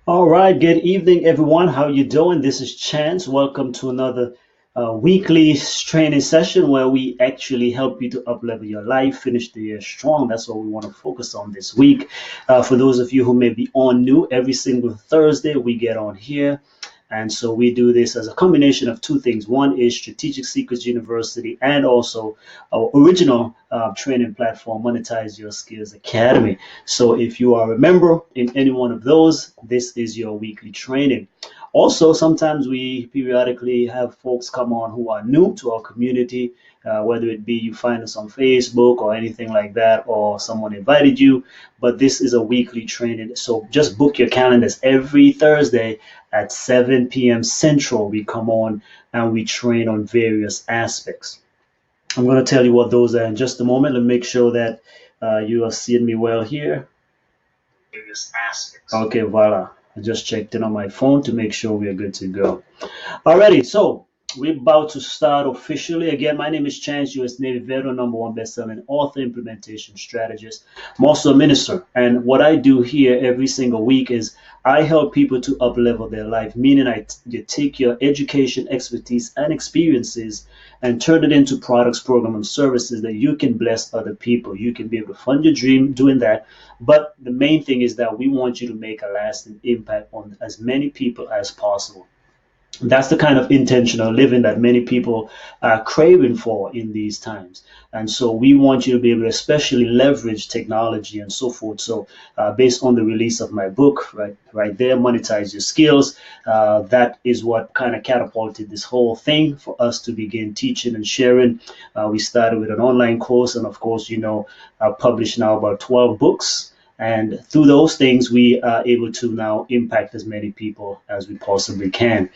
All right, good evening, everyone. How you doing? This is Chance. Welcome to another weekly training session where we actually help you to uplevel your life, finish the year strong. That's what we want to focus on this week. For those of you who may be on new, every single Thursday we get on here. And so we do this as a combination of two things. One is Strategic Secrets University and also our original training platform, Monetize Your Skills Academy. So if you are a member in any one of those, this is your weekly training. Also, sometimes we periodically have folks come on who are new to our community, whether it be you find us on Facebook or anything like that, or someone invited you. But this is a weekly training. So just book your calendars every Thursday at 7 p.m. Central. We come on and we train on various aspects. I'm going to tell you what those are in just a moment. Let me make sure that you are seeing me well here. Various aspects. Okay, voila. I just checked in on my phone to make sure we are good to go. Alrighty, so we're about to start officially. Again, my name is Chance, U.S. Navy veteran, number one best-selling author, implementation strategist. I'm also a minister, and what I do here every single week is I help people to up-level their life, meaning you take your education, expertise, and experiences and turn it into products, programs, and services that you can bless other people. You can be able to fund your dream doing that. But the main thing is that we want you to make a lasting impact on as many people as possible. That's the kind of intentional living that many people are craving for in these times. And so we want you to be able to especially leverage technology and so forth. So based on the release of my book, right there, Monetize Your Skills, that is what kind of catapulted this whole thing for us to begin teaching and sharing. We started with an online course, and of course, I've published now about 12 books, and through those things, we are able to now impact as many people as we possibly can.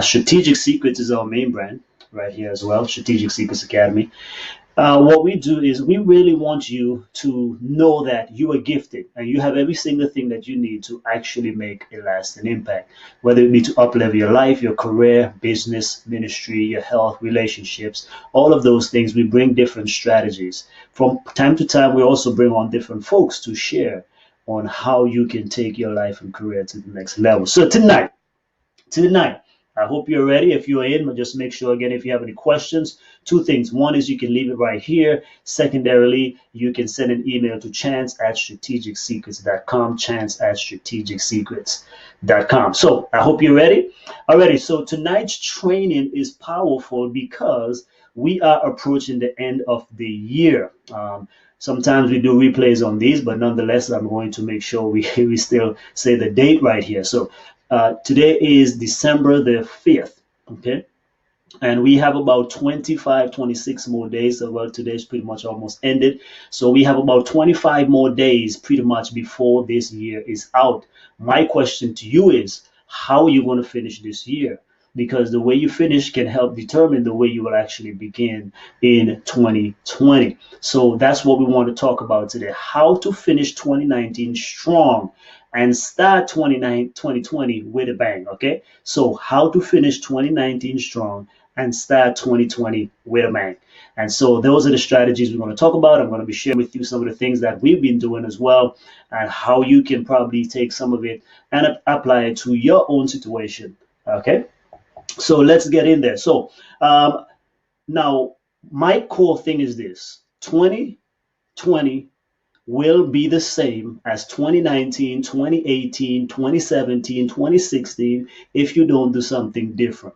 Strategic Secrets is our main brand right here as well, Strategic Secrets Academy. What we do is we really want you to know that you are gifted and you have every single thing that you need to actually make a lasting impact, whether it be to uplevel your life, your career, business, ministry, your health, relationships, all of those things. We bring different strategies. From time to time, we also bring on different folks to share on how you can take your life and career to the next level. So tonight. I hope you're ready. If you're in, just make sure again if you have any questions. Two things. One is you can leave it right here. Secondarily, you can send an email to chance@strategicsecrets.com, chance@strategicsecrets.com. So I hope you're ready. Alrighty, so tonight's training is powerful because we are approaching the end of the year. Sometimes we do replays on these, but nonetheless, I'm going to make sure we still say the date right here. So today is December the 5th, okay? And we have about 25, 26 more days. So, well, today's pretty much almost ended. So we have about 25 more days pretty much before this year is out. My question to you is, how are you going to finish this year? Because the way you finish can help determine the way you will actually begin in 2020. So that's what we want to talk about today. How to finish 2019 strong and start 2020 with a bang, okay? So how to finish 2019 strong and start 2020 with a bang. And so those are the strategies we're going to talk about. I'm going to be sharing with you some of the things that we've been doing as well and how you can probably take some of it and apply it to your own situation, okay? So let's get in there. So now my core thing is this: 2020 will be the same as 2019, 2018, 2017, 2016 if you don't do something different.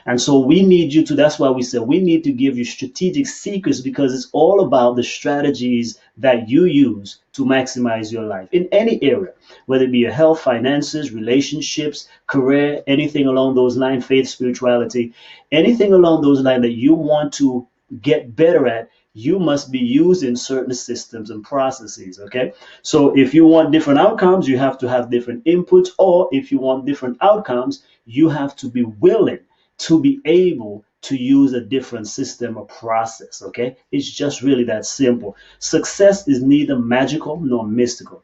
And so we need you to, that's why we said we need to give you strategic secrets, because it's all about the strategies that you use to maximize your life in any area, whether it be your health, finances, relationships, career, anything along those lines, faith, spirituality, anything along those lines that you want to get better at. You must be using certain systems and processes. Okay. So if you want different outcomes, you have to have different inputs, or if you want different outcomes, you have to be willing to be able to use a different system or process. Okay, it's just really that simple. Success is neither magical nor mystical.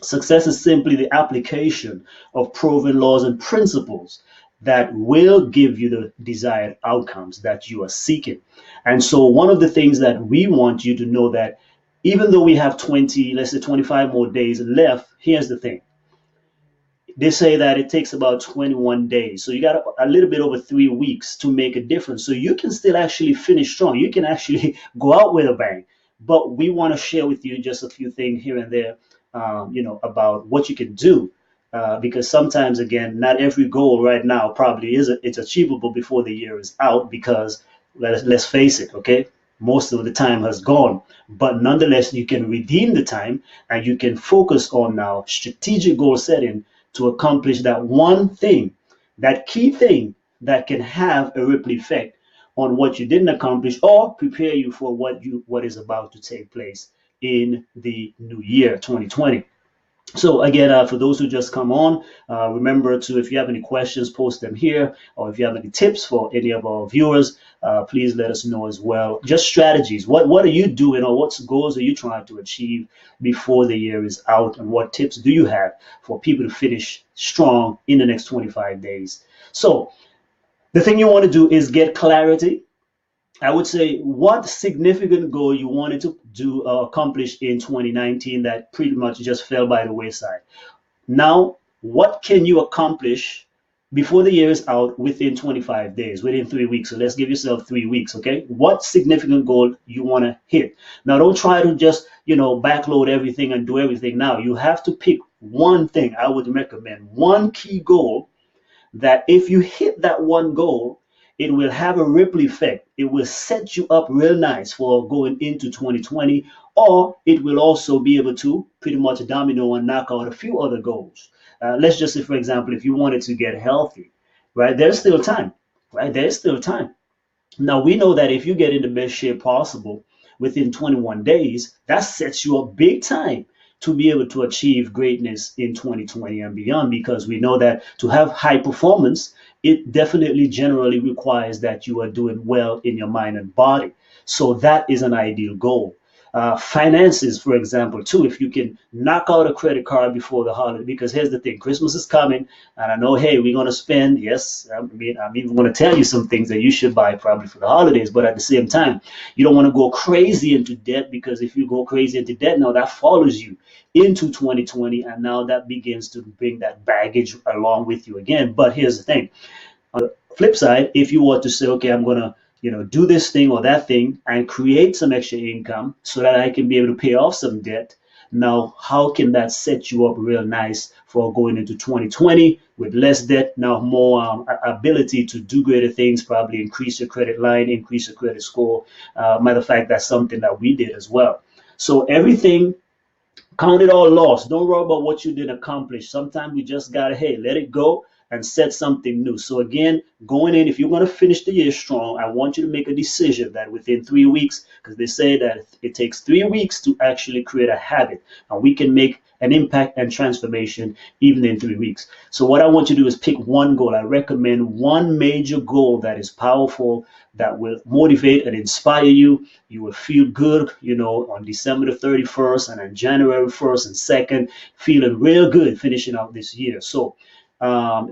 Success is simply the application of proven laws and principles that will give you the desired outcomes that you are seeking. And so one of the things that we want you to know, that even though we have 20, let's say 25 more days left, here's the thing: they say that it takes about 21 days. So you got a little bit over 3 weeks to make a difference. So you can still actually finish strong. You can actually go out with a bang. But we want to share with you just a few things here and there, about what you can do. Because sometimes, again, not every goal right now probably it's achievable before the year is out because let's face it, okay? Most of the time has gone, but nonetheless, you can redeem the time and you can focus on now strategic goal setting to accomplish that one thing, that key thing that can have a ripple effect on what you didn't accomplish or prepare you for what is about to take place in the new year 2020. So again, for those who just come on, remember to, if you have any questions, post them here, or if you have any tips for any of our viewers, please let us know as well. Just strategies. What are you doing, or what goals are you trying to achieve before the year is out, and what tips do you have for people to finish strong in the next 25 days? So the thing you want to do is get clarity. I would say, what significant goal you wanted to do accomplish in 2019 that pretty much just fell by the wayside. Now, what can you accomplish before the year is out within 25 days, within 3 weeks? So let's give yourself 3 weeks, okay? What significant goal you want to hit? Now, don't try to just, backload everything and do everything now. You have to pick one thing. I would recommend one key goal that if you hit that one goal, it will have a ripple effect. It will set you up real nice for going into 2020, or it will also be able to pretty much domino and knock out a few other goals. Let's just say, for example, if you wanted to get healthy, right, there's still time, right? There's still time. Now, we know that if you get in the best shape possible within 21 days, that sets you up big time to be able to achieve greatness in 2020 and beyond, because we know that to have high performance, it definitely generally requires that you are doing well in your mind and body. So that is an ideal goal. Finances, for example, too, if you can knock out a credit card before the holiday, because here's the thing, Christmas is coming, and I know, hey, we're going to spend, yes, I'm even going to tell you some things that you should buy probably for the holidays, but at the same time, you don't want to go crazy into debt, because if you go crazy into debt, now that follows you into 2020, and now that begins to bring that baggage along with you again. But here's the thing, on the flip side, if you want to say, okay, I'm going to do this thing or that thing and create some extra income so that I can be able to pay off some debt. Now, how can that set you up real nice for going into 2020 with less debt, now more ability to do greater things, probably increase your credit line, increase your credit score. Matter of fact, that's something that we did as well. So everything, count it all lost. Don't worry about what you didn't accomplish. Sometimes we just gotta, hey, let it go and set something new. So again, going in, if you're going to finish the year strong, I want you to make a decision that within 3 weeks, because they say that it takes 3 weeks to actually create a habit, and we can make an impact and transformation even in 3 weeks. So what I want you to do is pick one goal. I recommend one major goal that is powerful, that will motivate and inspire you. You will feel good, on December the 31st and on January 1st and 2nd, feeling real good finishing out this year. So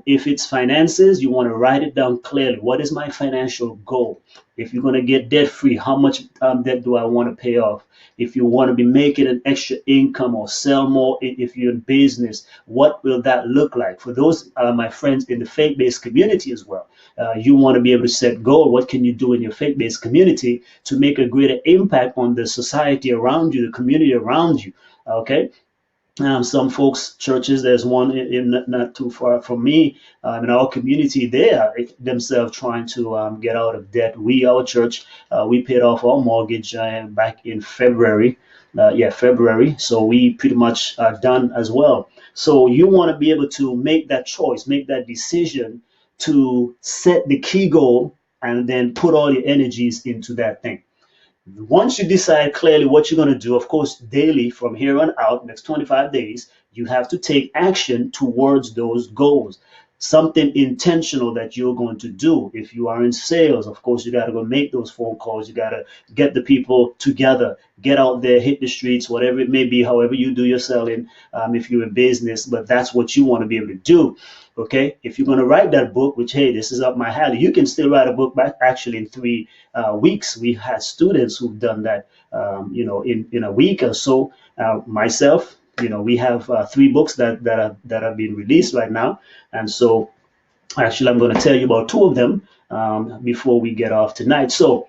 if it's finances, you want to write it down clearly. What is my financial goal? If you're going to get debt free, how much debt do I want to pay off? If you want to be making an extra income or sell more, if you're in business, what will that look like? For those, my friends in the faith-based community as well, you want to be able to set goal. What can you do in your faith-based community to make a greater impact on the society around you, the community around you? Okay. Some folks, churches, there's one in not too far from me, in our community, they are themselves trying to get out of debt. Our church, we paid off our mortgage back in February. February. So we pretty much are done as well. So you want to be able to make that choice, make that decision to set the key goal and then put all your energies into that thing. Once you decide clearly what you're going to do, of course, daily from here on out, next 25 days, you have to take action towards those goals. Something intentional that you're going to do. If you are in sales, of course, you got to go make those phone calls. You got to get the people together, get out there, hit the streets, whatever it may be, however you do your selling, if you're in business, but that's what you want to be able to do. Okay, if you're going to write that book, which, hey, this is up my alley, you can still write a book back actually in 3 weeks. We had students who've done that, in a week or so. Myself, we have 3 books that are being released right now, and so actually I'm going to tell you about 2 of them before we get off tonight. So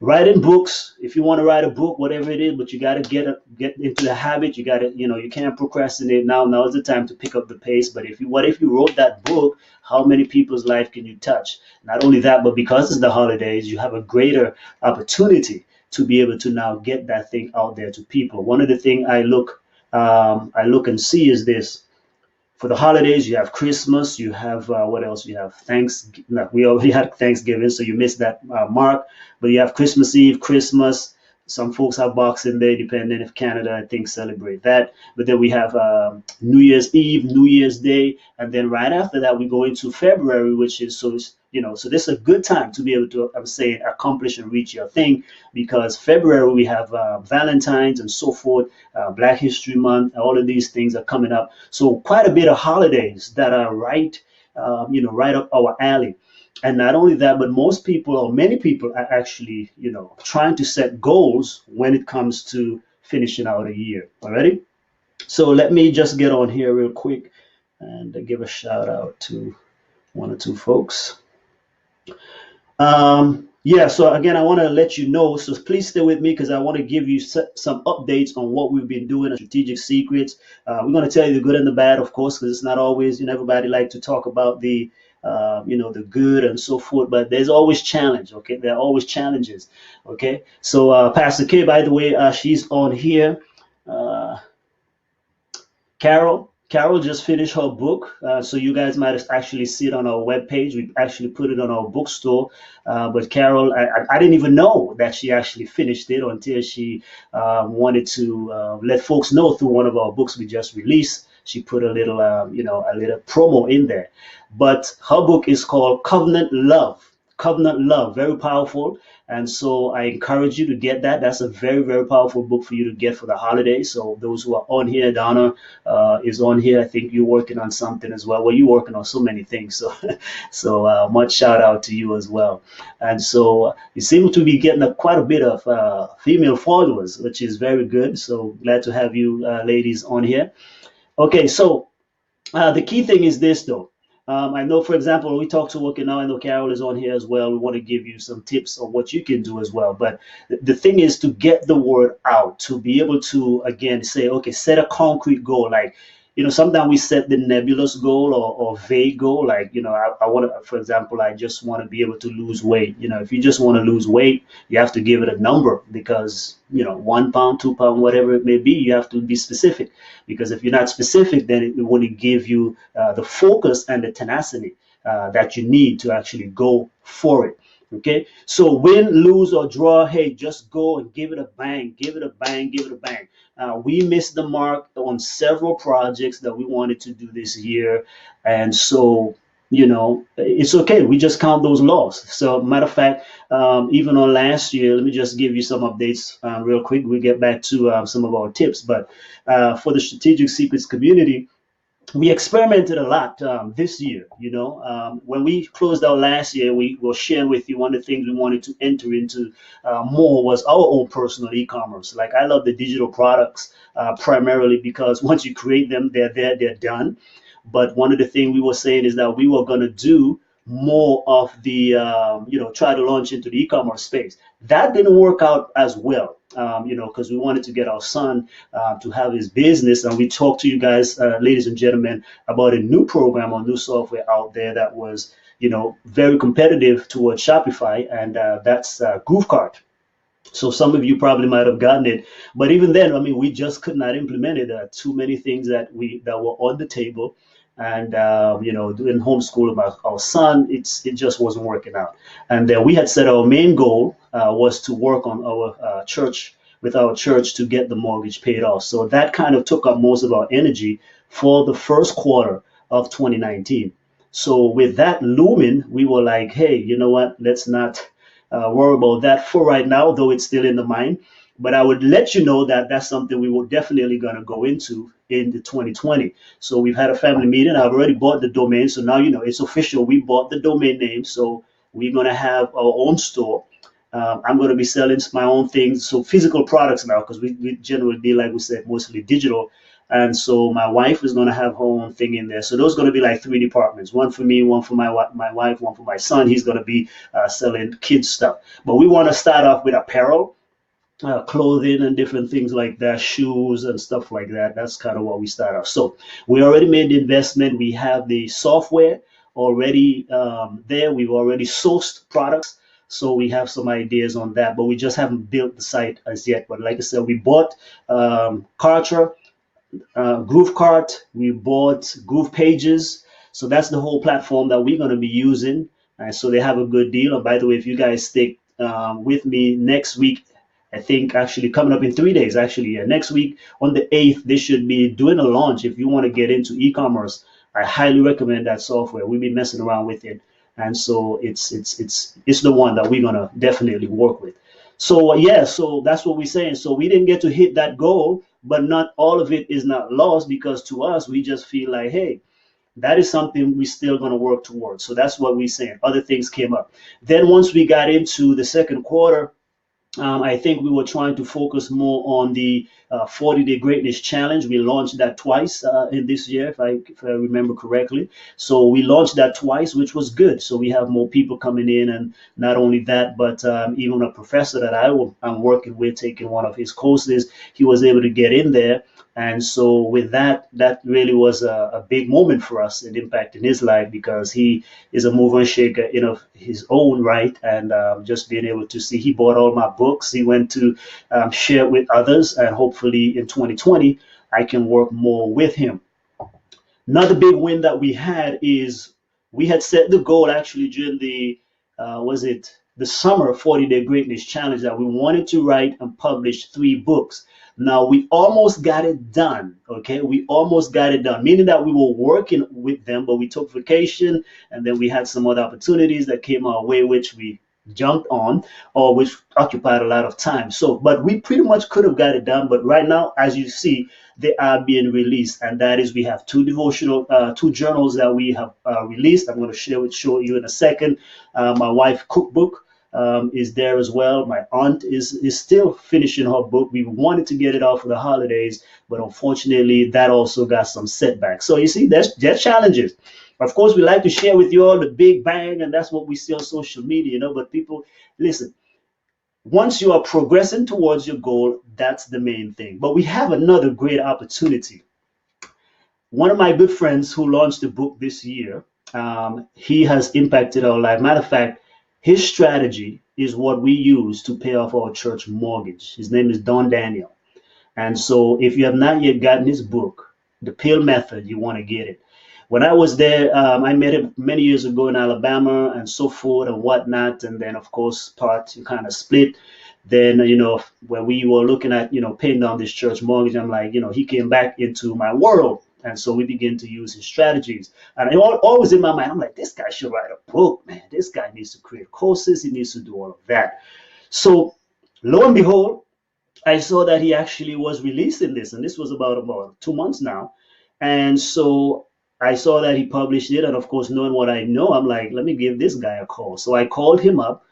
writing books, if you want to write a book, whatever it is, but you got to get into the habit. You got to, you can't procrastinate now. Now is the time to pick up the pace. But what if you wrote that book? How many people's life can you touch? Not only that, but because it's the holidays, you have a greater opportunity to be able to now get that thing out there to people. One of the things I look and see is this: for the holidays, you have Christmas, you have what else? You have Thanksgiving. No, we already had Thanksgiving, so you missed that mark. But you have Christmas Eve, Christmas. Some folks have Boxing Day, depending if Canada, I think, celebrate that. But then we have New Year's Eve, New Year's Day, and then right after that, we go into February, which is so this is a good time to be able to, I'm saying, accomplish and reach your thing, because February we have Valentine's and so forth, Black History Month, all of these things are coming up. So quite a bit of holidays that are right up our alley. And not only that, but most people, or many people, are actually, trying to set goals when it comes to finishing out a year. Alrighty? So let me just get on here real quick and give a shout out to 1 or 2 folks. Yeah, so again, I want to let you know, so please stay with me because I want to give you some updates on what we've been doing at Strategic Secrets. We're going to tell you the good and the bad, of course, because it's not always, everybody like to talk about the good and so forth, but there's always challenge. Okay, there are always challenges. Okay, so Pastor K, by the way, she's on here. Carol just finished her book, so you guys might actually see it on our webpage. We actually put it on our bookstore, but Carol, I didn't even know that she actually finished it until she wanted to let folks know through one of our books we just released. She put a little promo in there. But her book is called Covenant Love. Covenant Love, very powerful. And so I encourage you to get that. That's a very, very powerful book for you to get for the holidays. So those who are on here, Donna is on here. I think you're working on something as well. Well, you're working on so many things. So much shout out to you as well. And so you seem to be getting quite a bit of female followers, which is very good. So glad to have you ladies on here. Okay, so the key thing is this, though. I know, for example, when we talk to working now, I know Carol is on here as well. We want to give you some tips on what you can do as well. But the thing is to get the word out, to be able to, again, say, okay, set a concrete goal. Like, sometimes we set the nebulous goal or vague goal. Like, I want to, for example, I just want to be able to lose weight. If you just want to lose weight, you have to give it a number because, 1 pound, 2 pound, whatever it may be, you have to be specific. Because if you're not specific, then it wouldn't give you the focus and the tenacity that you need to actually go for it. Okay, so win, lose, or draw, hey, just go and give it a bang, give it a bang, give it a bang. We missed the mark on several projects that we wanted to do this year. And so, it's okay. We just count those losses. So matter of fact, even on last year, let me just give you some updates real quick. We get back to some of our tips. But for the Strategic Secrets community, we experimented a lot this year. When we closed out last year, we were sharing with you one of the things we wanted to enter into more was our own personal e-commerce. Like, I love the digital products primarily because once you create them, they're there, they're done. But one of the things we were saying is that we were going to do more of the, try to launch into the e-commerce space. That didn't work out as well, because we wanted to get our son to have his business. And we talked to you guys, ladies and gentlemen, about a new program or new software out there that was, very competitive towards Shopify. And that's GrooveCart. So some of you probably might have gotten it, but even then, we just could not implement it. Too many things that were on the table, and doing homeschool about our son, it just wasn't working out. And we had said our main goal was to work on our church to get the mortgage paid off. So that kind of took up most of our energy for the first quarter of 2019. So with that looming, we were like, hey, you know what? Let's not worry about that for right now, though it's still in the mind. But I would let you know that that's something we were definitely going to go into in the 2020. So we've had a family meeting. I've already bought the domain. So now, it's official. We bought the domain name. So we're going to have our own store. I'm going to be selling my own things. So physical products now, because we generally deal, like we said, mostly digital. And so my wife is going to have her own thing in there. So those are going to be like three departments: one for me, one for my wife, one for my son. He's going to be selling kids stuff. But we want to start off with apparel, clothing and different things like that, shoes and stuff like that. That's kind of what we start off. So we already made the investment. We have the software already there. We've already sourced products. So we have some ideas on that, but we just haven't built the site as yet. But like I said, we bought Kartra, GrooveCart, we bought Groove Pages. So that's the whole platform that we're going to be using. So they have a good deal. And by the way, if you guys stick with me next week, I think actually coming up in 3 days, actually, yeah, next week on the 8th, they should be doing a launch. If you want to get into e-commerce, I highly recommend that software. We've been messing around with it. And so it's the one that we're gonna definitely work with. So yeah, so that's what we're saying. So we didn't get to hit that goal, but not all of it is not lost, because to us, we just feel like, hey, that is something we're still going to work towards. So that's what we're saying. Other things came up. Then once we got into the second quarter, I think we were trying to focus more on the 40-day greatness challenge. We launched that twice in this year, if I remember correctly. So we launched that twice, which was good. So we have more people coming in, and not only that, but even a professor that I'm working with, taking one of his courses, he was able to get in there. And so with that, that really was a big moment for us and impact in his life, because he is a mover and shaker in his own right. And just being able to see, he bought all my books. He went to share with others, and hopefully in 2020, I can work more with him. Another big win that we had is we had set the goal actually during the summer 40-day greatness challenge, that we wanted to write and publish 3 books. Now we almost got it done. Okay, we almost got it done, meaning that we were working with them, but we took vacation, and then we had some other opportunities that came our way, which we jumped on, or which occupied a lot of time. So, but we pretty much could have got it done. But right now, as you see, they are being released, and that is, we have 2 2 journals that we have released. I'm going to show you in a second. My wife cookbook is there as well. My aunt is still finishing her book. We wanted to get it out for the holidays, but unfortunately, that also got some setbacks. So you see, there's challenges. Of course, we like to share with you all the big bang, and that's what we see on social media, But people, listen, once you are progressing towards your goal, that's the main thing. But we have another great opportunity. One of my good friends who launched a book this year, he has impacted our life. Matter of fact, his strategy is what we use to pay off our church mortgage. His name is Don Daniel. And so if you have not yet gotten his book, The Pill Method, you want to get it. When I was there, I met him many years ago in Alabama and so forth and whatnot. And then, of course, part you kind of split. Then, when we were looking at, paying down this church mortgage, I'm like, he came back into my world. And so we began to use his strategies. And I always in my mind, I'm like, this guy should write a book, man. This guy needs to create courses. He needs to do all of that. So lo and behold, I saw that he actually was releasing this. And this was about 2 months now. And so I saw that he published it. And of course, knowing what I know, I'm like, let me give this guy a call. So I called him up.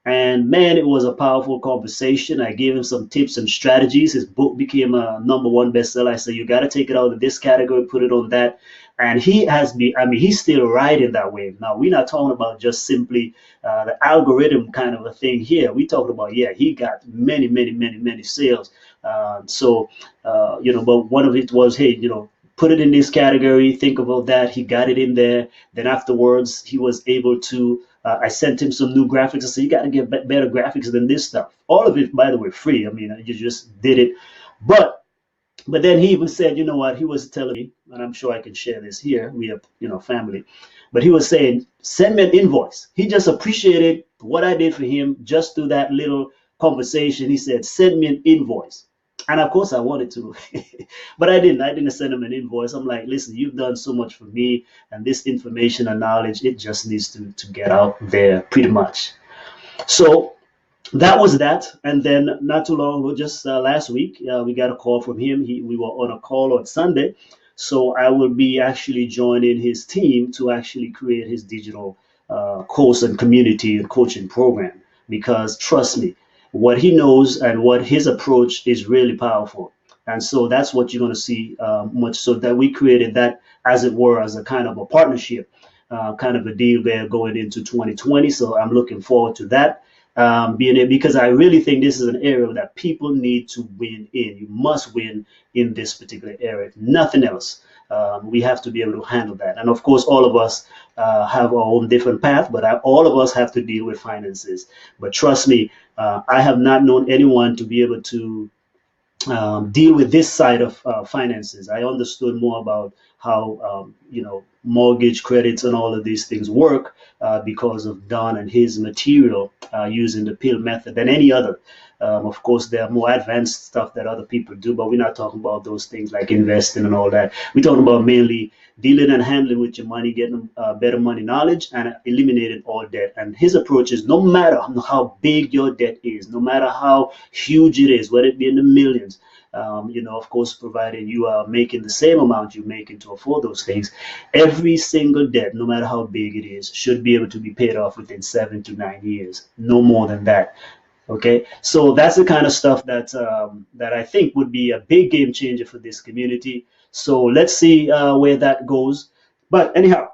And man, it was a powerful conversation. I gave him some tips and strategies. His book became a #1 bestseller. I said, you got to take it out of this category, put it on that. And he has been, he's still riding that wave. Now, we're not talking about just simply the algorithm kind of a thing here. We talked about, he got many sales. But one of it was, hey, put it in this category, think about that. He got it in there. Then afterwards, he was able to, I sent him some new graphics. I said, you got to get better graphics than this stuff. All of it, by the way, free. You just did it. But then he even said, you know what, he was telling me, and I'm sure I can share this here. We have, family. But he was saying, send me an invoice. He just appreciated what I did for him just through that little conversation. He said, send me an invoice. And of course I wanted to, but I didn't. I didn't send him an invoice. I'm like, listen, you've done so much for me, and this information and knowledge, it just needs to get out there pretty much. So that was that. And then not too long ago, just last week, we got a call from him. We were on a call on Sunday. So I will be actually joining his team to actually create his digital course and community and coaching program, because trust me, what he knows and what his approach is really powerful. And so that's what you're going to see much. So that we created that, as it were, as a kind of a partnership, kind of a deal there going into 2020. So I'm looking forward to that. Being it, because I really think this is an area that people need to win in. You must win in this particular area, if nothing else. We have to be able to handle that. And of course, all of us have our own different path, but all of us have to deal with finances. But trust me, I have not known anyone to be able to deal with this side of finances. I understood more about how mortgage credits and all of these things work because of Don and his material using the pill method than any other. Of course, there are more advanced stuff that other people do, but we're not talking about those things like investing and all that. We're talking about mainly dealing and handling with your money, getting better money knowledge, and eliminating all debt. And his approach is, no matter how big your debt is, no matter how huge it is, whether it be in the millions, of course, provided you are making the same amount you're making to afford those things, every single debt, no matter how big it is, should be able to be paid off within 7 to 9 years, no more than that. Okay, so that's the kind of stuff that I think would be a big game changer for this community. So let's see where that goes. But anyhow,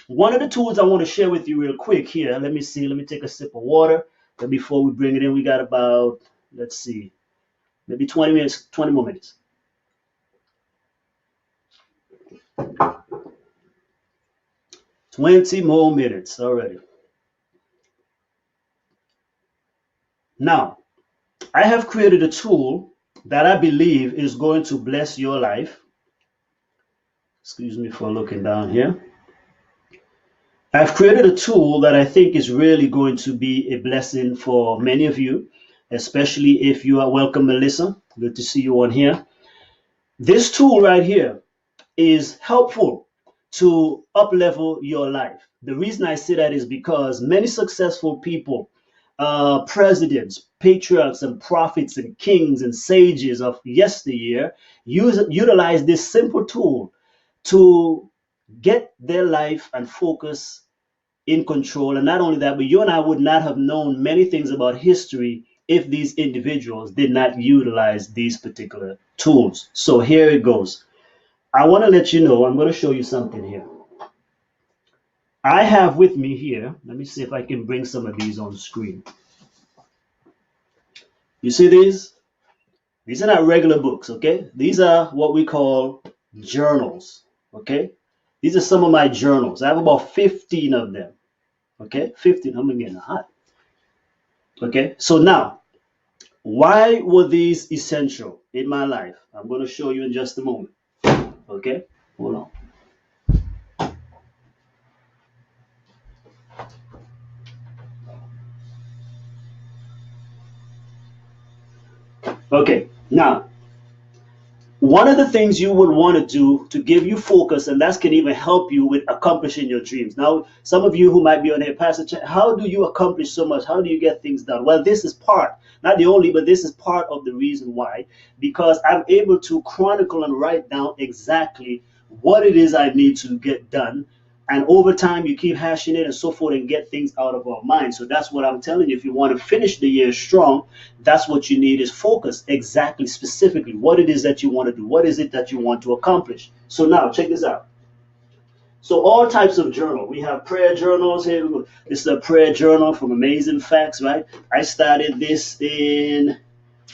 one of the tools I want to share with you real quick here. Let me take a sip of water. And before we bring it in, we got about, let's see, maybe 20 minutes, 20 more minutes. $20 more minutes already. Now, I have created a tool that I believe is going to bless your life. Excuse me for looking down here. I've created a tool that I think is really going to be a blessing for many of you, especially if you are welcome, Melissa. Good to see you on here. This tool right here is helpful to up-level your life. The reason I say that is because many successful people, presidents, patriarchs, and prophets, and kings, and sages of yesteryear utilize this simple tool to get their life and focus in control. And not only that, but you and I would not have known many things about history if these individuals did not utilize these particular tools. So here it goes. I want to let you know, I'm going to show you something here. I have with me here, let me see if I can bring some of these on screen. You see these? These are not regular books, okay? These are what we call journals, okay? These are some of my journals. I have about 15 of them, okay? 15, I'm getting hot. Okay, so now, why were these essential in my life? I'm going to show you in just a moment, okay? Hold on. Okay, now, one of the things you would want to do to give you focus, and that can even help you with accomplishing your dreams. Now, some of you who might be on here, Pastor, how do you accomplish so much? How do you get things done? Well, this is part, not the only, but this is part of the reason why, because I'm able to chronicle and write down exactly what it is I need to get done. And over time, you keep hashing it and so forth and get things out of our mind. So that's what I'm telling you. If you want to finish the year strong, that's what you need is focus exactly, specifically, what it is that you want to do. What is it that you want to accomplish? So now, check this out. So all types of journal. We have prayer journals here. This is a prayer journal from Amazing Facts, right? I started this in,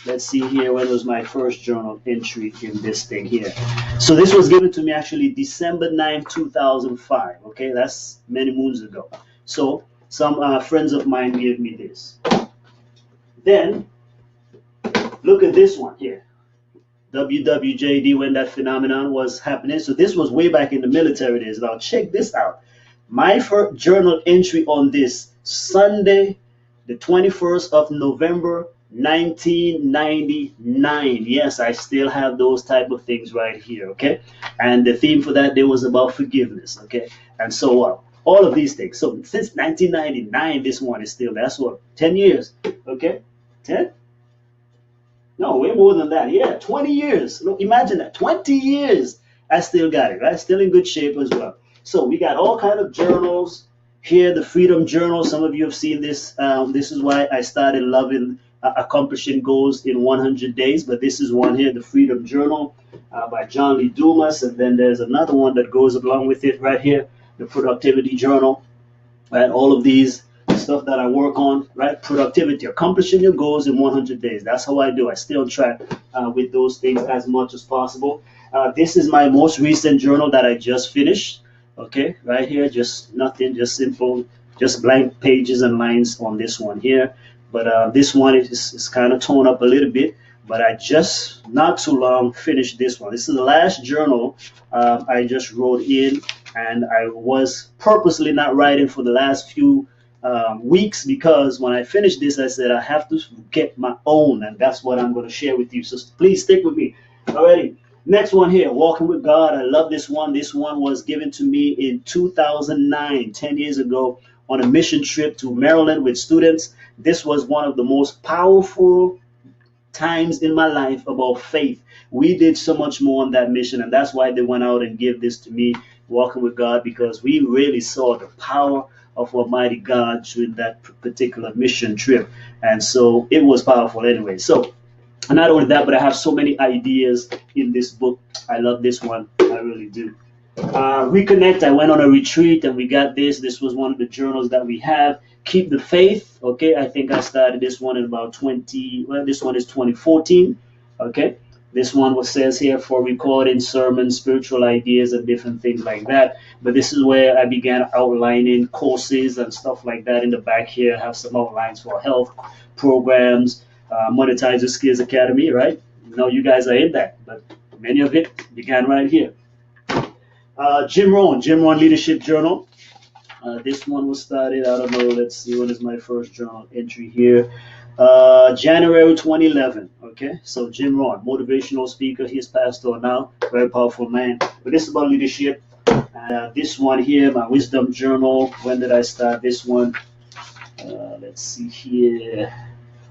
let's see here, when was my first journal entry in this thing here. So this was given to me actually December 9th, 2005. Okay, that's many moons ago. So some friends of mine gave me this. Then, look at this one here. WWJD, when that phenomenon was happening. So this was way back in the military days. Now check this out. My first journal entry on this, Sunday, the 21st of November, 1999. Yes, I still have those type of things right here, okay? And the theme for that day was about forgiveness, okay? And so all of these things. So since 1999, this one is still, that's what, 10 years, okay? 10? No, way more than that. Yeah, 20 years. Look, imagine that, 20 years. I still got it, right? Still in good shape as well. So we got all kind of journals here, the Freedom Journal. Some of you have seen this. This is why I started loving Accomplishing Goals in 100 Days, but this is one here, the Freedom Journal by John Lee Dumas, and then there's another one that goes along with it right here, the Productivity Journal. Right, all of these stuff that I work on, right? Productivity, accomplishing your goals in 100 days. That's how I do. I stay on track with those things as much as possible. This is my most recent journal that I just finished. Okay, right here, just nothing, just simple, just blank pages and lines on this one here. But this one is kind of torn up a little bit. But I just not too long finished this one. This is the last journal I just wrote in, and I was purposely not writing for the last few weeks, because when I finished this, I said I have to get my own, and that's what I'm going to share with you. So please stick with me. Alrighty. Next one here, Walking with God. I love this one. This one was given to me in 2009, 10 years ago, on a mission trip to Maryland with students. This was one of the most powerful times in my life about faith. We did so much more on that mission, and that's why they went out and gave this to me, Walking with God, because we really saw the power of Almighty God during that particular mission trip. And so it was powerful anyway. So not only that, but I have so many ideas in this book. I love this one. I really do. Reconnect. I went on a retreat and we got this. This was one of the journals that we have. Keep the Faith. Okay, I think I started this one in about this one is 2014. Okay, this one was says here for recording sermons, spiritual ideas, and different things like that. But this is where I began outlining courses and stuff like that. In the back here, I have some outlines for health programs, Monetize Your Skills Academy, right? You know, you guys are in that, but many of it began right here. Jim Rohn Leadership Journal. This one was started, I don't know, let's see, what is my first journal entry here? January 2011. Okay, so Jim Rohn, motivational speaker, he's passed on now, very powerful man. But this is about leadership. This one here, my Wisdom Journal. When did I start this one? Let's see here.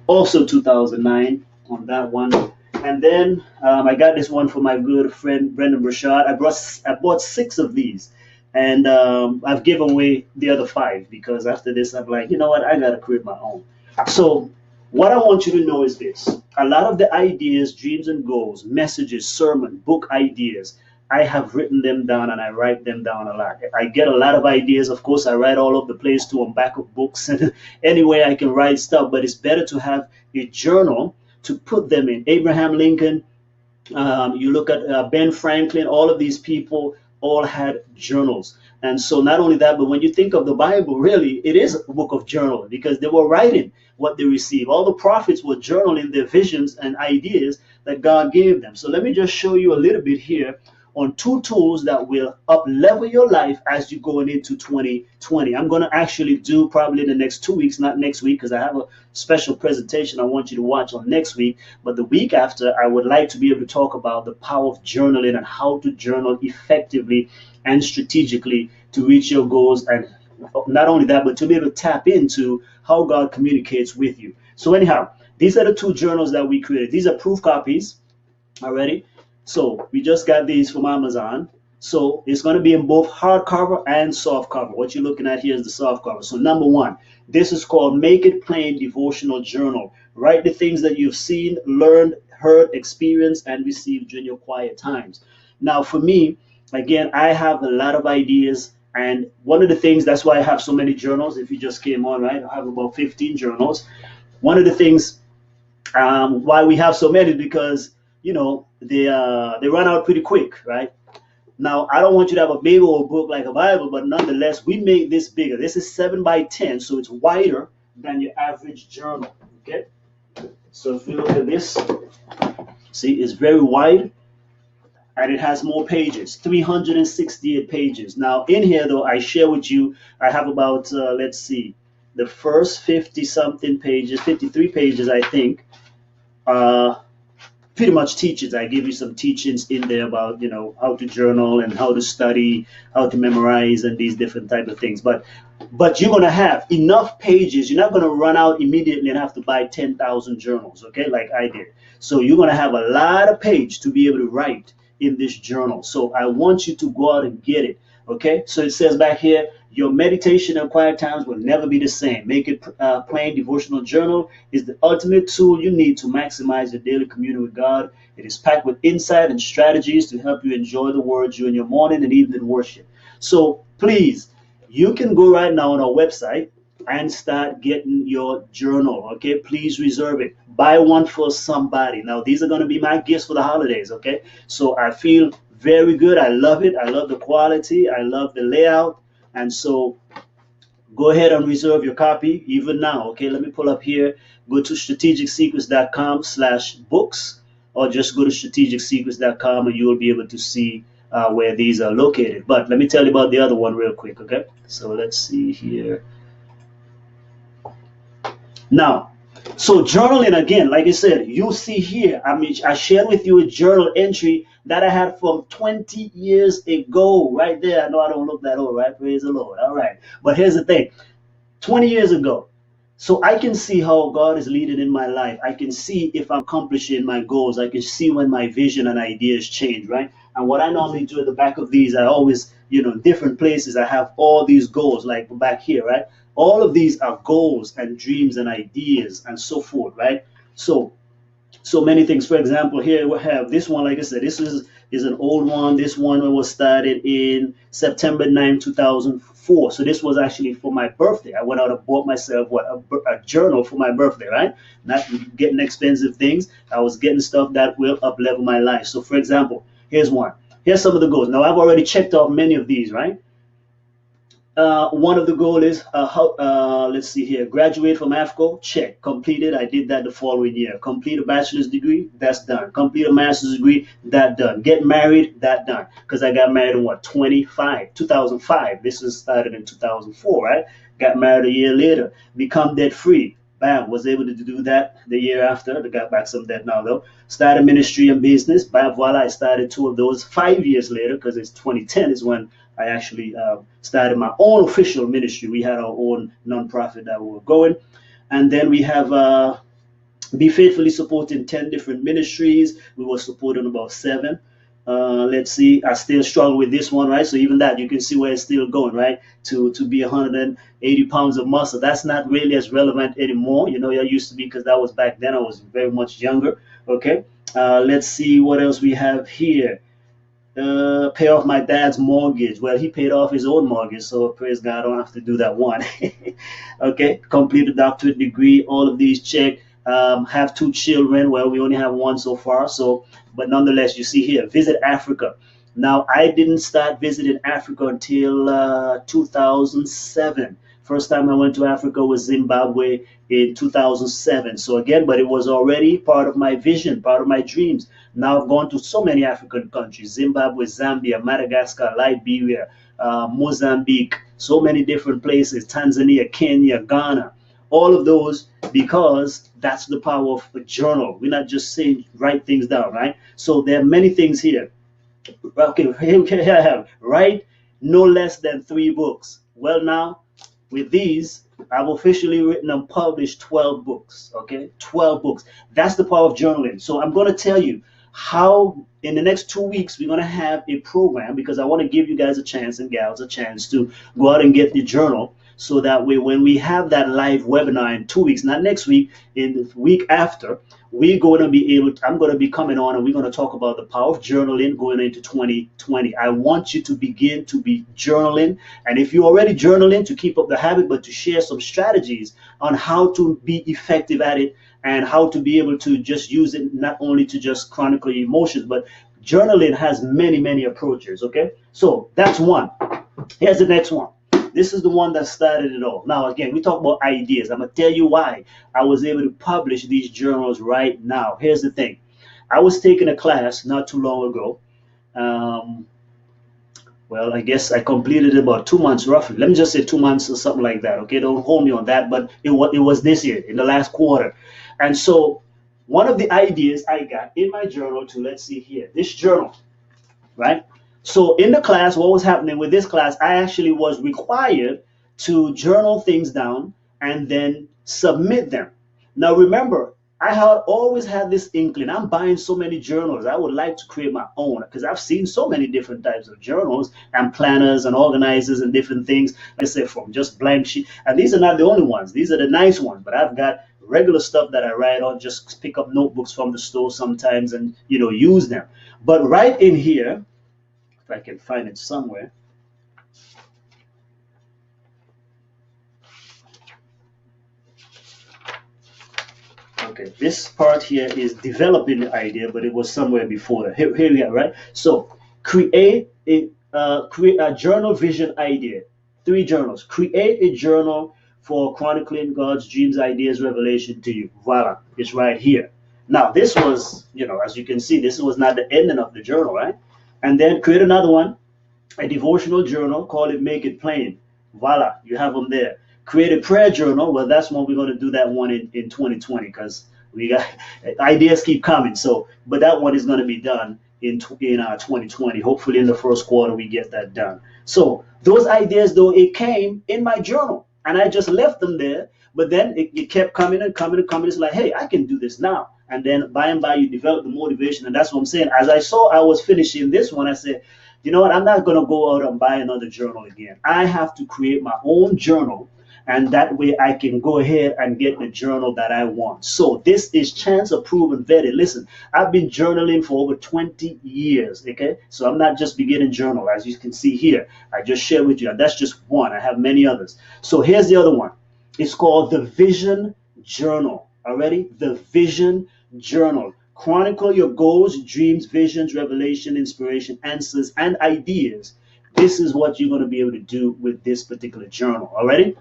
Also 2009 on that one. And then I got this one from my good friend Brendan Burchard. I bought 6 of these, and I've given away the other 5, because after this I'm like, you know what, I gotta create my own. So what I want you to know is this: a lot of the ideas, dreams and goals, messages, sermon, book ideas, I have written them down, and I write them down a lot. I get a lot of ideas. Of course, I write all over the place too, on back of books and anyway I can write stuff, but it's better to have a journal to put them in. Abraham Lincoln, you look at Ben Franklin, all of these people all had journals. And so not only that, but when you think of the Bible, really, it is a book of journal, because they were writing what they received. All the prophets were journaling their visions and ideas that God gave them. So let me just show you a little bit here on 2 tools that will up level your life as you're going into 2020. I'm going to actually do probably in the next 2 weeks, not next week, because I have a special presentation I want you to watch on next week. But the week after, I would like to be able to talk about the power of journaling and how to journal effectively and strategically to reach your goals. And not only that, but to be able to tap into how God communicates with you. So anyhow, these are the 2 journals that we created. These are proof copies already. So we just got these from Amazon. So it's going to be in both hardcover and soft cover. What you're looking at here is the soft cover. So number 1, this is called Make It Plain Devotional Journal. Write the things that you've seen, learned, heard, experienced, and received during your quiet times. Now for me, again, I have a lot of ideas. And one of the things, that's why I have so many journals. If you just came on, right, I have about 15 journals. One of the things why we have so many is because, you know, they run out pretty quick, right? Now, I don't want you to have a big old book like a Bible, but nonetheless, we made this bigger. This is 7 by 10, so it's wider than your average journal, okay? So if you look at this, see, it's very wide, and it has more pages, 368 pages. Now, in here, though, I share with you, I have about, let's see, the first 50-something pages, 53 pages, I think, pretty much teaches. I give you some teachings in there about, you know, how to journal and how to study, how to memorize, and these different type of things. But you're going to have enough pages. You're not going to run out immediately and have to buy 10,000 journals, okay, like I did. So you're going to have a lot of page to be able to write in this journal. So I want you to go out and get it. Okay, so it says back here, your meditation and quiet times will never be the same. Make it plain. Devotional journal is the ultimate tool you need to maximize your daily communion with God. It is packed with insight and strategies to help you enjoy the Word during your morning and evening worship. So please, you can go right now on our website and start getting your journal. Okay, please reserve it. Buy one for somebody. Now, these are going to be my gifts for the holidays. Okay, so I feel very good. I love it. I love the quality. I love the layout. And so go ahead and reserve your copy even now. Okay, let me pull up here. Go to strategicsecrets.com/books, or just go to strategicsecrets.com and you will be able to see where these are located. But let me tell you about the other one real quick. Okay, so let's see here. Now, so journaling again, like I said, you see here, I mean, I shared with you a journal entry that I had from 20 years ago, right there. I know I don't look that old, right? Praise the Lord. All right. But here's the thing, 20 years ago. So I can see how God is leading in my life. I can see if I'm accomplishing my goals. I can see when my vision and ideas change, right? And what I normally do at the back of these, I always, different places, I have all these goals, like back here, right? All of these are goals and dreams and ideas and so forth, right? So many things. For example, here we have this one. Like I said, this is an old one. This one was started in September 9, 2004. So this was actually for my birthday. I went out and bought myself a journal for my birthday, right? Not getting expensive things. I was getting stuff that will up level my life. So for example, here's one. Here's some of the goals. Now I've already checked off many of these, right? One of the goal is let's see here, graduate from AFCO, check, completed. I did that the following year. Complete a bachelor's degree, that's done. Complete a master's degree, that done. Get married, that done. Because I got married in what, 2005. This was started in 2004, right? Got married a year later. Become debt free. Bam, was able to do that the year after. I got back some debt now though. Started ministry and business. Bam, voila, I started two of those 5 years later, because it's 2010 is when I actually started my own official ministry. We had our own nonprofit that we were going. And then we have be faithfully supporting 10 different ministries. We were supporting about 7. Let's see, I still struggle with this one, right? So even that, you can see where it's still going, right? To be 180 pounds of muscle. That's not really as relevant anymore. I used to be, because that was back then. I was very much younger. Okay. Let's see what else we have here. Pay off my dad's mortgage. Well, he paid off his own mortgage, so praise God, I don't have to do that one. Okay, complete a doctorate degree. All of these check. Have 2 children. Well, we only have 1 so far. So, but nonetheless, you see here, visit Africa. Now, I didn't start visiting Africa until 2007. First time I went to Africa was Zimbabwe in 2007. So again, but it was already part of my vision, part of my dreams. Now I've gone to so many African countries: Zimbabwe, Zambia, Madagascar, Liberia, Mozambique, so many different places, Tanzania, Kenya, Ghana, all of those, because that's the power of a journal. We're not just saying write things down, right? So there are many things here. Okay, here I have, write no less than 3 books. Well, now with these, I've officially written and published 12 books. Okay, 12 books. That's the power of journaling. So I'm going to tell you how in the next 2 weeks we're going to have a program, because I want to give you guys a chance and gals a chance to go out and get the journal, so that way when we have that live webinar in 2 weeks, not next week, in the week after, we're going to be able to, I'm going to be coming on and we're going to talk about the power of journaling going into 2020. I want you to begin to be journaling, and if you're already journaling, to keep up the habit, but to share some strategies on how to be effective at it, and how to be able to just use it not only to just chronicle your emotions, but journaling has many approaches. Okay, so that's one. Here's the next one. This is the one that started it all. Now, again, we talk about ideas. I'm going to tell you why I was able to publish these journals right now. Here's the thing. I was taking a class not too long ago. Well, I guess I completed about 2 months roughly. Let me just say 2 months or something like that. Okay, don't hold me on that, but it was this year, in the last quarter. And so one of the ideas I got in my journal to, let's see here, this journal, right? So in the class, what was happening with this class, I actually was required to journal things down and then submit them. Now remember, I had always had this inkling. I'm buying so many journals. I would like to create my own because I've seen so many different types of journals and planners and organizers and different things. Like I said, from just blank sheet. And these are not the only ones. These are the nice ones. But I've got regular stuff that I write on. Just pick up notebooks from the store sometimes and use them. But right in here, if I can find it somewhere. Okay, this part here is developing the idea, but it was somewhere before that. Here we are, right? So create a journal vision idea. 3 journals. Create a journal for chronicling God's dreams, ideas, revelation to you. Voila, it's right here. Now, this was, as you can see, this was not the ending of the journal, right? And then create another one, a devotional journal, call it Make It Plain. Voila, you have them there. Create a prayer journal. Well, that's when we're going to do that one in 2020 because we got ideas keep coming. So, but that one is going to be done in 2020. Hopefully, in the first quarter, we get that done. So, those ideas, though, it came in my journal and I just left them there. But then it kept coming and coming and coming. It's like, hey, I can do this now. And then by and by, you develop the motivation. And that's what I'm saying. As I saw I was finishing this one, I said, you know what? I'm not going to go out and buy another journal again. I have to create my own journal. And that way I can go ahead and get the journal that I want. So this is Chance Approved and Vetted. Listen, I've been journaling for over 20 years, okay? So I'm not just beginning journal, as you can see here. I just shared with you. And that's just one. I have many others. So here's the other one. It's called the Vision Journal. Already? The Vision Journal. Chronicle your goals, dreams, visions, revelation, inspiration, answers, and ideas. This is what you're going to be able to do with this particular journal. Already?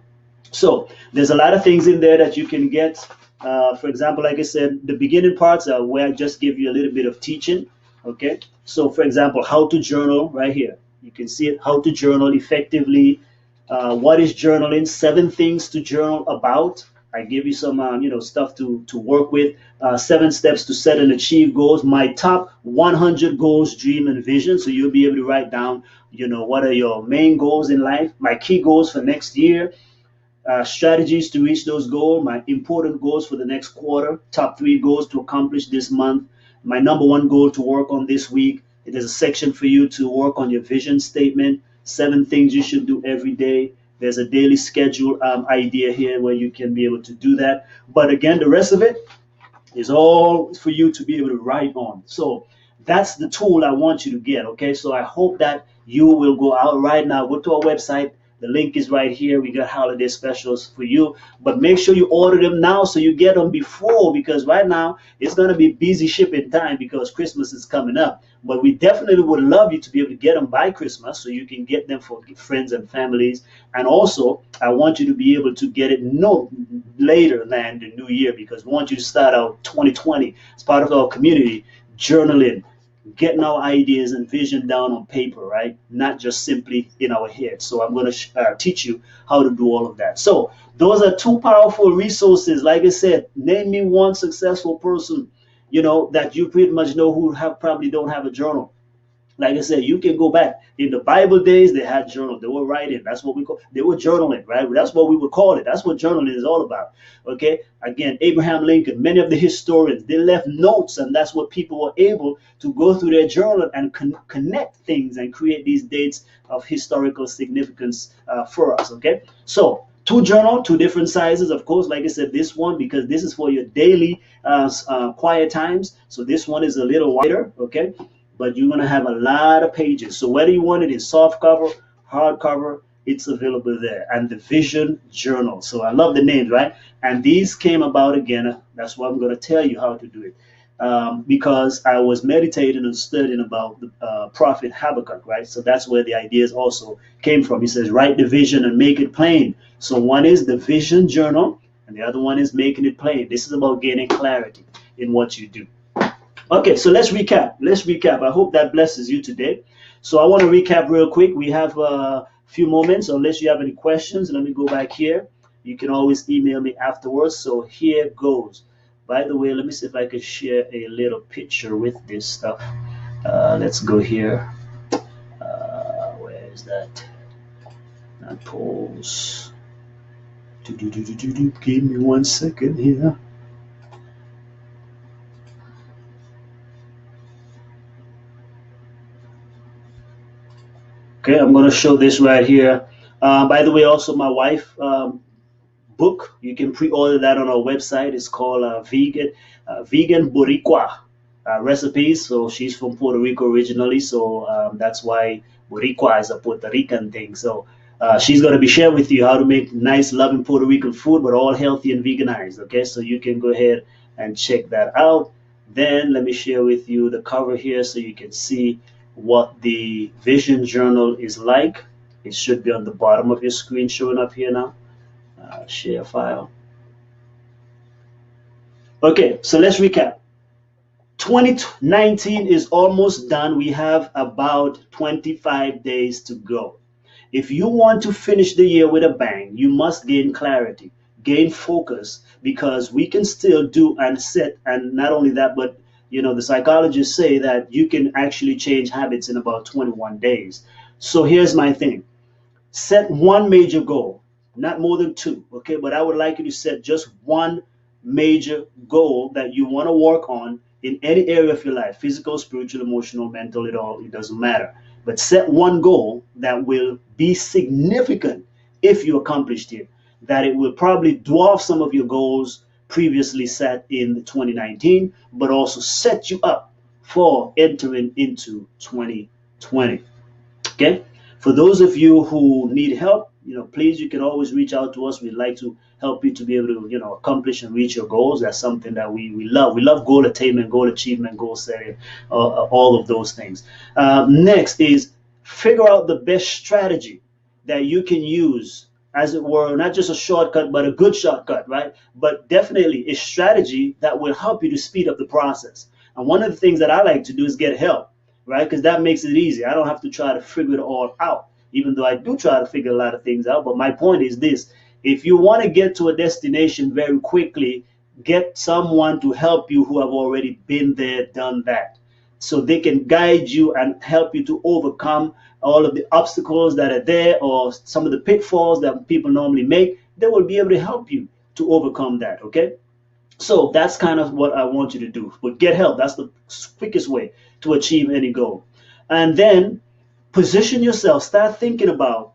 So there's a lot of things in there that you can get. For example, like I said, the beginning parts are where I just give you a little bit of teaching. Okay. So for example, how to journal right here. You can see it, how to journal effectively. What is journaling? 7 things to journal about. I give you some, stuff to work with. 7 steps to set and achieve goals. My top 100 goals, dream, and vision. So you'll be able to write down, what are your main goals in life. My key goals for next year. Strategies to reach those goals, my important goals for the next quarter, top 3 goals to accomplish this month, my number 1 goal to work on this week. There's a section for you to work on your vision statement, 7 things you should do every day. There's a daily schedule idea here where you can be able to do that. But again, the rest of it is all for you to be able to write on. So that's the tool I want you to get. Okay, so I hope that you will go out right now, go to our website. The link is right here. We got holiday specials for you, but make sure you order them now so you get them before, because right now it's going to be busy shipping time because Christmas is coming up. But we definitely would love you to be able to get them by Christmas so you can get them for friends and families. And also, I want you to be able to get it no later than the new year because we want you to start out 2020 as part of our community journaling, getting our ideas and vision down on paper, right? Not just simply in our head. So I'm going to teach you how to do all of that. So those are 2 powerful resources. Like I said, name me one successful person, that you pretty much know who probably don't have a journal. Like I said, you can go back in the Bible days. They had journal. They were writing. That's what we call. They were journaling, right? That's what we would call it. That's what journaling is all about. Okay. Again, Abraham Lincoln, many of the historians, they left notes, and that's what people were able to go through their journal and connect things and create these dates of historical significance for us. Okay. So 2 journal, 2 different sizes, of course. Like I said, this one because this is for your daily quiet times. So this one is a little wider. Okay. But you're going to have a lot of pages. So whether you want it in soft cover, hard cover, it's available there. And the Vision Journal. So I love the names, right? And these came about again. That's why I'm going to tell you how to do it. Because I was meditating and studying about the prophet Habakkuk, right? So that's where the ideas also came from. He says, write the vision and make it plain. So one is the Vision Journal, and the other one is making it plain. This is about gaining clarity in what you do. Okay, so let's recap. I hope that blesses you today. So I want to recap real quick. We have a few moments, unless you have any questions. Let me go back here. You can always email me afterwards. So here goes. By the way, let me see if I can share a little picture with this stuff. Let's go here. Where is that? Not polls. Give me 1 second here. Okay, I'm going to show this right here. By the way, also my wife book, you can pre-order that on our website. It's called Vegan Boricua Recipes. So she's from Puerto Rico originally, so that's why Boricua is a Puerto Rican thing. So she's going to be sharing with you how to make nice, loving Puerto Rican food, but all healthy and veganized. Okay, so you can go ahead and check that out. Then let me share with you the cover here so you can see what the vision journal is like. It should be on the bottom of your screen showing up here now. Share file. Okay, so let's recap. 2019 is almost done. We have about 25 days to go. If you want to finish the year with a bang, you must gain clarity, gain focus, because we can still do and set, and not only that, but the psychologists say that you can actually change habits in about 21 days. So here's my thing. Set one major goal, not more than two, okay? But I would like you to set just one major goal that you want to work on in any area of your life, physical, spiritual, emotional, mental, it doesn't matter. But set one goal that will be significant if you accomplished it, that it will probably dwarf some of your goals previously set in 2019, but also set you up for entering into 2020. Okay. For those of you who need help, please, you can always reach out to us. We'd like to help you to be able to, accomplish and reach your goals. That's something that we love. We love goal attainment, goal achievement, goal setting, all of those things. Next is figure out the best strategy that you can use, as it were, not just a shortcut, but a good shortcut, right? But definitely a strategy that will help you to speed up the process. And one of the things that I like to do is get help, right? Because that makes it easy. I don't have to try to figure it all out, even though I do try to figure a lot of things out. But my point is this: if you want to get to a destination very quickly, get someone to help you who have already been there, done that, so they can guide you and help you to overcome all of the obstacles that are there, or some of the pitfalls that people normally make. They will be able to help you to overcome that, okay? So that's kind of what I want you to do. But get help. That's the quickest way to achieve any goal. And then position yourself. Start thinking about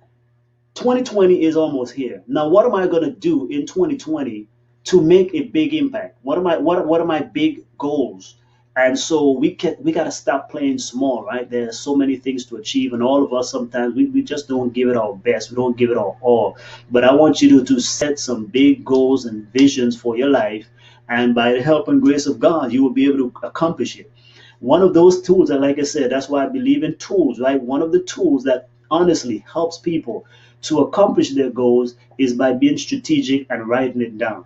2020 is almost here. Now, what am I going to do in 2020 to make a big impact? What are my big goals? And so we got to stop playing small, right? There's so many things to achieve, and all of us sometimes we just don't give it our best. We don't give it our all. But I want you to set some big goals and visions for your life, and by the help and grace of God, you will be able to accomplish it. One of those tools, and like I said, that's why I believe in tools, right? One of the tools that honestly helps people to accomplish their goals is by being strategic and writing it down.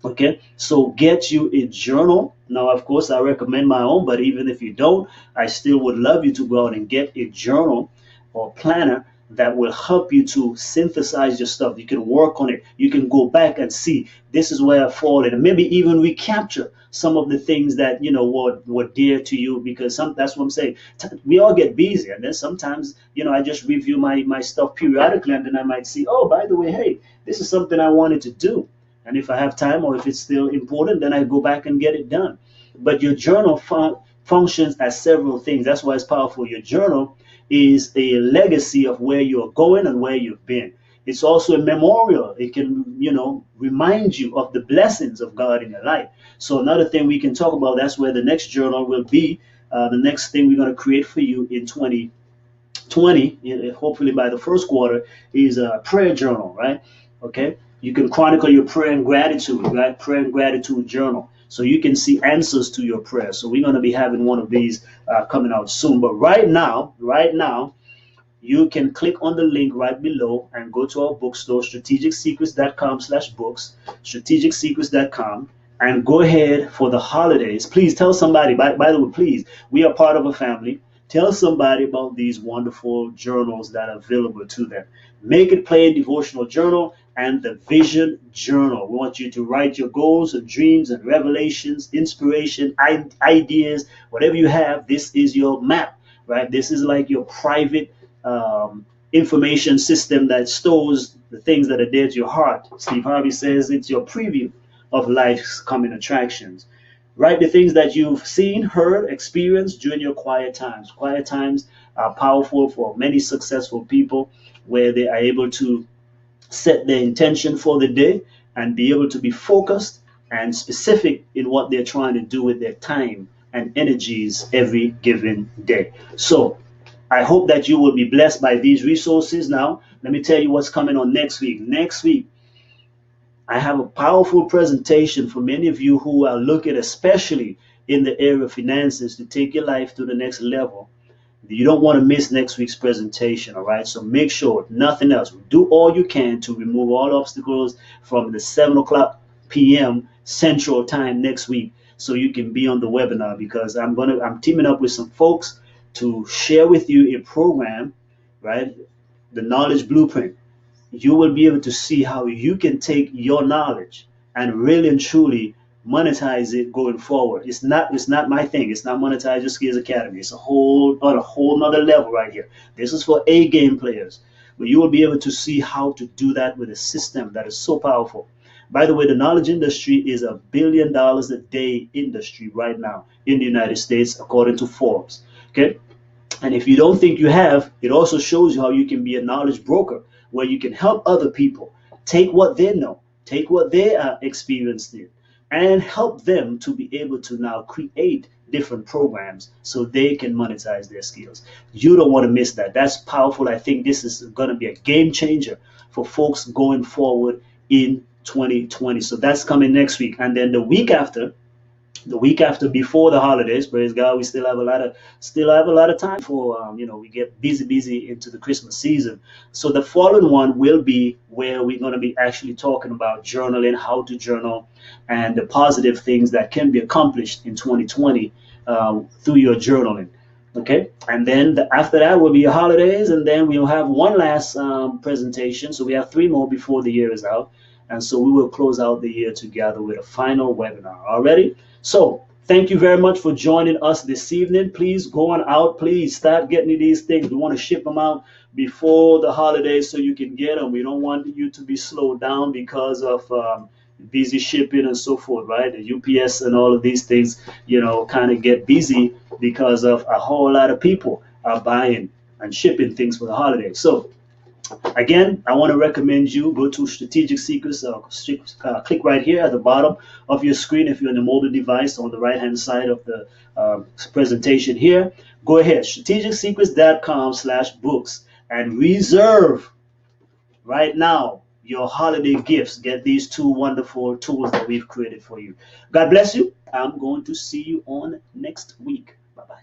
Okay, so get you a journal. Now, of course, I recommend my own, but even if you don't, I still would love you to go out and get a journal or planner that will help you to synthesize your stuff. You can work on it. You can go back and see this is where I fall in, and maybe even recapture some of the things that were dear to you, because that's what I'm saying. We all get busy, and then sometimes I just review my stuff periodically, and then I might see, oh, by the way, hey, this is something I wanted to do. And if I have time, or if it's still important, then I go back and get it done. But your journal functions as several things. That's why it's powerful. Your journal is a legacy of where you're going and where you've been. It's also a memorial. It can, remind you of the blessings of God in your life. So another thing we can talk about, that's where the next journal will be. The next thing we're going to create for you in 2020, hopefully by the first quarter, is a prayer journal, right? Okay. You can chronicle your prayer and gratitude, right? Prayer and gratitude journal. So you can see answers to your prayers. So we're going to be having one of these coming out soon. But right now, you can click on the link right below and go to our bookstore, strategicsecrets.com/books, strategicsecrets.com, and go ahead for the holidays. Please tell somebody, by the way, please, we are part of a family. Tell somebody about these wonderful journals that are available to them. Make It Plain devotional journal and the vision journal. We want you to write your goals and dreams and revelations, inspiration, ideas, whatever you have. This is your map, right? This is like your private information system that stores the things that are dear to your heart. Steve Harvey says it's your preview of life's coming attractions. Write the things that you've seen, heard, experienced during your quiet times. Quiet times are powerful for many successful people, where they are able to set their intention for the day and be able to be focused and specific in what they're trying to do with their time and energies every given day. So I hope that you will be blessed by these resources. Now, let me tell you what's coming on next week. Next week, I have a powerful presentation for many of you who are looking, especially in the area of finances, to take your life to the next level. You don't want to miss next week's presentation, all right? So make sure, nothing else, do all you can to remove all obstacles from the 7 o'clock p.m. Central Time next week, so you can be on the webinar, because I'm teaming up with some folks to share with you a program, right? The Knowledge Blueprint. You will be able to see how you can take your knowledge and really and truly monetize it going forward. It's not my thing. It's not Monetize Your Skills Academy. It's on a whole nother level right here. This is for A game players. But you will be able to see how to do that with a system that is so powerful. By the way, the knowledge industry is $1 billion a day industry right now in the United States, according to Forbes. Okay. And if you don't think you have, it also shows you how you can be a knowledge broker, where you can help other people take what they know, take what they are experienced in, and help them to be able to now create different programs so they can monetize their skills. You don't want to miss that. That's powerful. I think this is going to be a game changer for folks going forward in 2020. So that's coming next week. And then the week after, before the holidays, praise God, we still have a lot of time for we get busy into the Christmas season. So the following one will be where we're going to be actually talking about journaling, how to journal, and the positive things that can be accomplished in 2020 through your journaling. Okay, and then after that will be your holidays, and then we'll have one last presentation. So we have 3 more before the year is out, and so we will close out the year together with a final webinar. Already. So thank you very much for joining us this evening. Please go on out. Please start getting these things. We want to ship them out before the holidays so you can get them. We don't want you to be slowed down because of busy shipping and so forth, right? The UPS and all of these things, kind of get busy because of a whole lot of people are buying and shipping things for the holidays. So again, I want to recommend you go to Strategic Secrets. Click right here at the bottom of your screen if you're on a mobile device, on the right-hand side of the presentation here. Go ahead, strategicsecrets.com/books, and reserve right now your holiday gifts. Get these 2 wonderful tools that we've created for you. God bless you. I'm going to see you on next week. Bye-bye.